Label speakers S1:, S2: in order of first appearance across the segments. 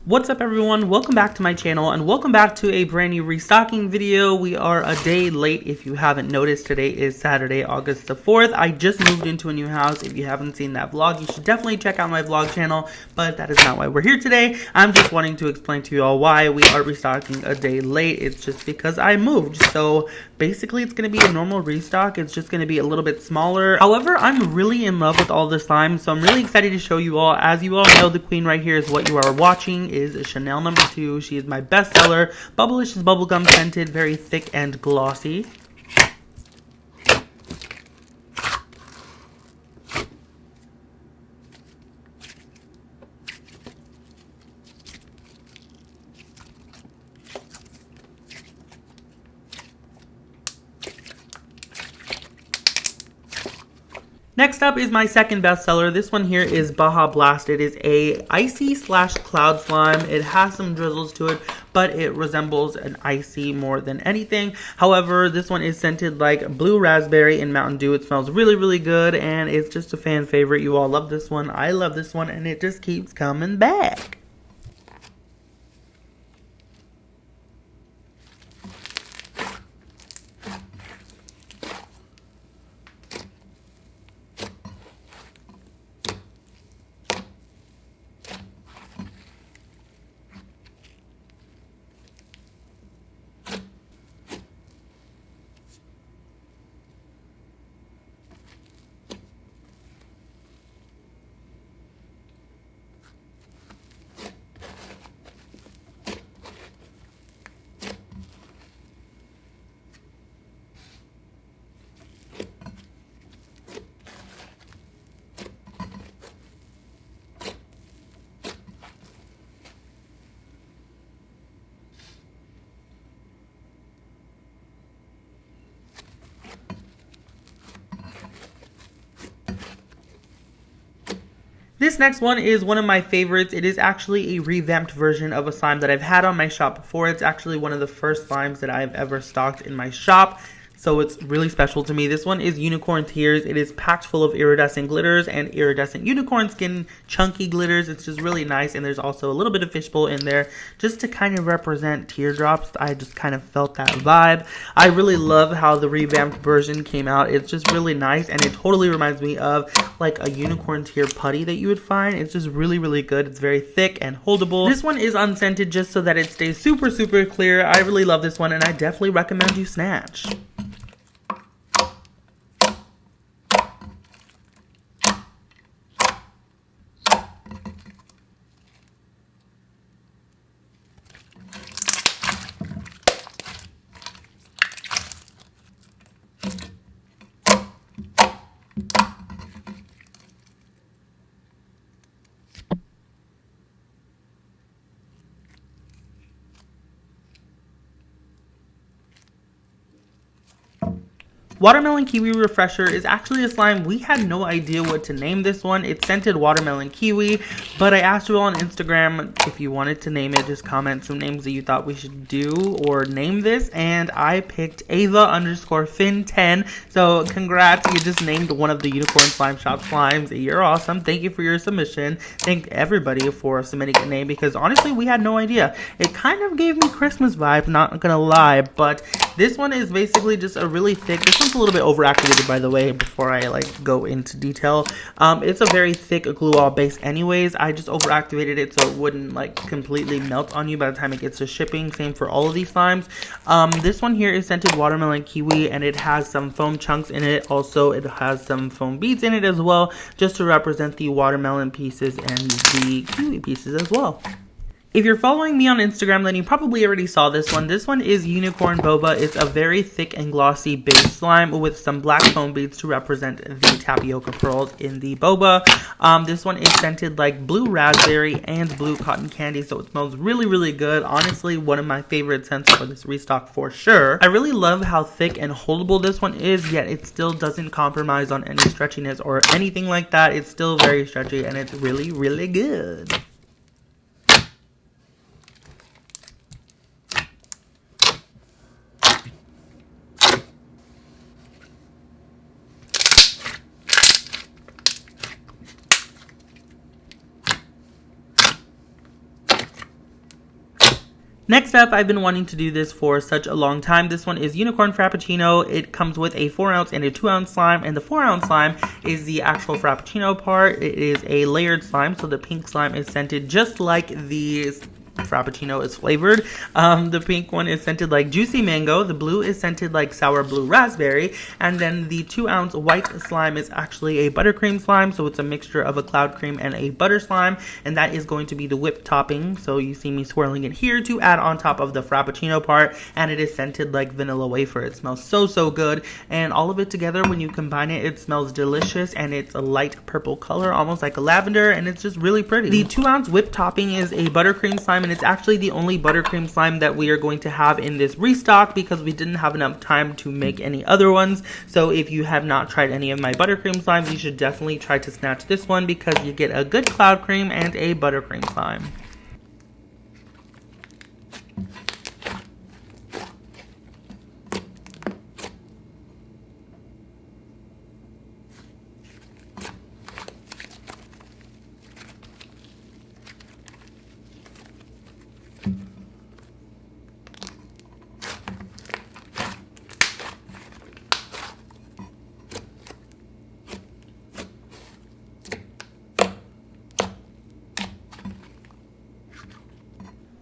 S1: What's up everyone, welcome back to my channel and welcome back to a brand new restocking video. We are a day late if you haven't noticed. Today is Saturday, August the 4th. I just moved into a new house. If you haven't seen that vlog, you should definitely check out my vlog channel, but that is not why we're here today. I'm just wanting to explain to you all why we are restocking a day late. It's just because I moved. So basically it's going to be a normal restock. It's just going to be a little bit smaller. However, I'm really in love with all the slime, so I'm really excited to show you all. As you all know, the queen right here is what you are watching. Is Chanel number 2. She is my bestseller. Bubblicious bubblegum scented, very thick and glossy. Next up is my second bestseller. This one here is Baja Blast. It is a icy slash cloud slime. It has some drizzles to it, but it resembles an icy more than anything. However, this one is scented like blue raspberry and Mountain Dew. It smells really, really good, and it's just a fan favorite. You all love this one. I love this one, and it just keeps coming back. This next one is one of my favorites. It is actually a revamped version of a slime that I've had on my shop before. It's actually one of the first slimes that I've ever stocked in my shop, so it's really special to me. This one is Unicorn Tears. It is packed full of iridescent glitters and iridescent unicorn skin chunky glitters. It's just really nice, and there's also a little bit of fishbowl in there just to kind of represent teardrops. I just kind of felt that vibe. I really love how the revamped version came out. It's just really nice, and it totally reminds me of like a unicorn tear putty that you would find. It's just really, really good. It's very thick and holdable. This one is unscented just so that it stays super, super clear. I really love this one, and I definitely recommend you snatch. Watermelon Kiwi Refresher is actually a slime. We had no idea what to name this one. It scented watermelon kiwi, but I asked you all on Instagram if you wanted to name it. Just comment some names that you thought we should do or name this, and I picked Ava_Fin10. So congrats, you just named one of the Unicorn Slime Shop slimes. You're awesome. Thank you for your submission. Thank everybody for submitting a name, because honestly we had no idea. It kind of gave me Christmas vibes, not gonna lie, but this one is basically just a really thick, this one's a little bit overactivated, by the way, before I like go into detail. It's a very thick glue all base anyways. I just overactivated it so it wouldn't like completely melt on you by the time it gets to shipping. Same for all of these slimes. This one here is scented watermelon kiwi, and it has some foam chunks in it. Also, it has some foam beads in it as well, just to represent the watermelon pieces and the kiwi pieces as well. If you're following me on Instagram, then you probably already saw this one. This one is Unicorn Boba. It's a very thick and glossy base slime with some black foam beads to represent the tapioca pearls in the boba. This one is scented like blue raspberry and blue cotton candy, so it smells really, really good. Honestly, one of my favorite scents for this restock for sure. I really love how thick and holdable this one is, yet it still doesn't compromise on any stretchiness or anything like that. It's still very stretchy, and it's really, really good. Next up, I've been wanting to do this for such a long time. This one is Unicorn Frappuccino. It comes with a 4-ounce and a 2-ounce slime, and the 4-ounce slime is the actual Frappuccino part. It is a layered slime, so the pink slime is scented just like the Frappuccino is flavored. The pink one is scented like juicy mango, the blue is scented like sour blue raspberry, and then the 2-ounce white slime is actually a buttercream slime, so it's a mixture of a cloud cream and a butter slime, and that is going to be the whipped topping. So you see me swirling it here to add on top of the Frappuccino part, and it is scented like vanilla wafer. It smells so good, and all of it together, when you combine it, it smells delicious, and it's a light purple color, almost like a lavender, and it's just really pretty. The 2-ounce whipped topping is a buttercream slime, and it's actually the only buttercream slime that we are going to have in this restock because we didn't have enough time to make any other ones. So if you have not tried any of my buttercream slimes, you should definitely try to snatch this one because you get a good cloud cream and a buttercream slime.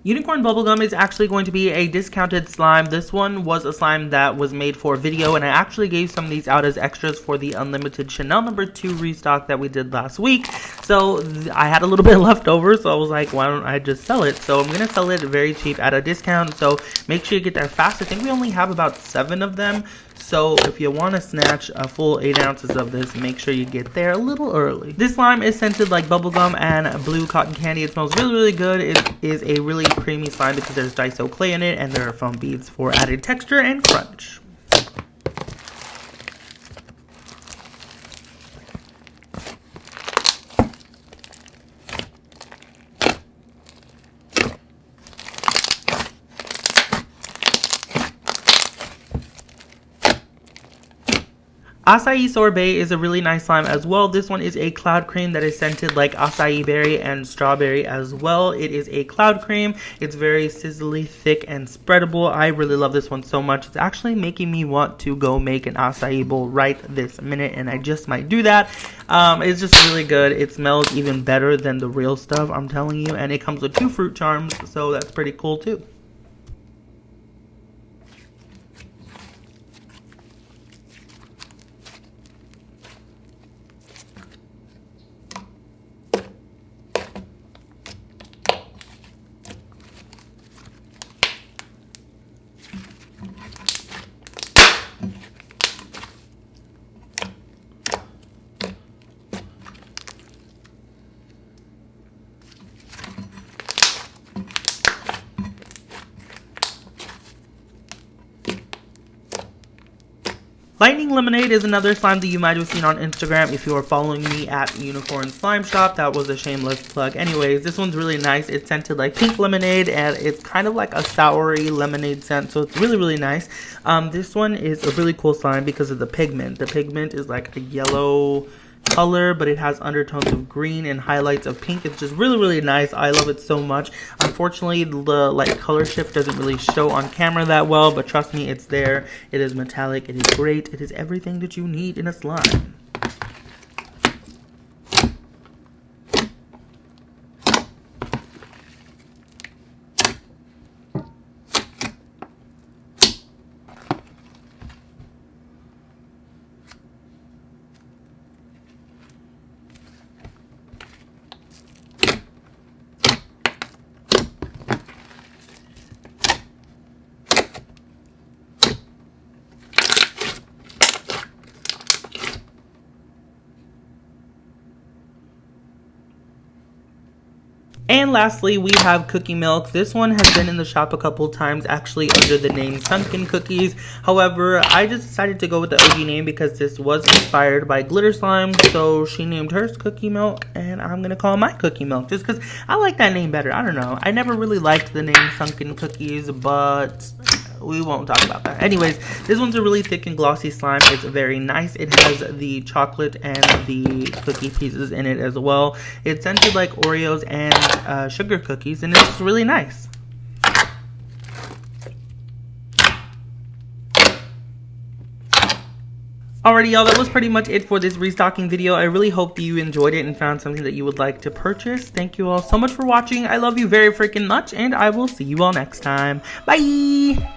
S1: Unicorn Bubblegum is actually going to be a discounted slime. This one was a slime that was made for video, and I actually gave some of these out as extras for the Unlimited Chanel No. 2 restock that we did last week. So I had a little bit left over, so I was like, why don't I just sell it? So I'm going to sell it very cheap at a discount, so make sure you get there fast. I think we only have about 7 of them. So if you want to snatch a full 8 ounces of this, make sure you get there a little early. This slime is scented like bubblegum and blue cotton candy. It smells really good. It is a really creamy slime because there's Daiso clay in it and there are foam beads for added texture and crunch. Acai Sorbet is a really nice slime as well. This one is a cloud cream that is scented like acai berry and strawberry as well. It is a cloud cream. It's very sizzly, thick, and spreadable. I really love this one so much. It's actually making me want to go make an acai bowl right this minute, and I just might do that. It's just really good. It smells even better than the real stuff, I'm telling you, and it comes with 2 fruit charms, so that's pretty cool too. Lightning Lemonade is another slime that you might have seen on Instagram if you are following me at Unicorn Slime Shop. That was a shameless plug. Anyways, this one's really nice. It's scented like pink lemonade, and it's kind of like a soury lemonade scent, so it's really nice. This one is a really cool slime because of the pigment. The pigment is like a yellow color, but it has undertones of green and highlights of pink. It's just really nice. I love it so much. Unfortunately, the like color shift doesn't really show on camera that well, but trust me, it's there. It is metallic. It is great. It is everything that you need in a slime. And lastly, we have cookie milk. This one has been in the shop a couple times, actually under the name Sunken Cookies. However, I just decided to go with the OG name because this was inspired by glitter slime. So she named hers Cookie Milk, and I'm going to call mine Cookie Milk just because I like that name better. I don't know. I never really liked the name Sunken Cookies, but we won't talk about that. Anyways, this one's a really thick and glossy slime. It's very nice. It has the chocolate and the cookie pieces in it as well. It's scented like Oreos and sugar cookies, and it's really nice. Alrighty, y'all, that was pretty much it for this restocking video. I really hope that you enjoyed it and found something that you would like to purchase. Thank you all so much for watching. I love you very freaking much, and I will see you all next time. Bye!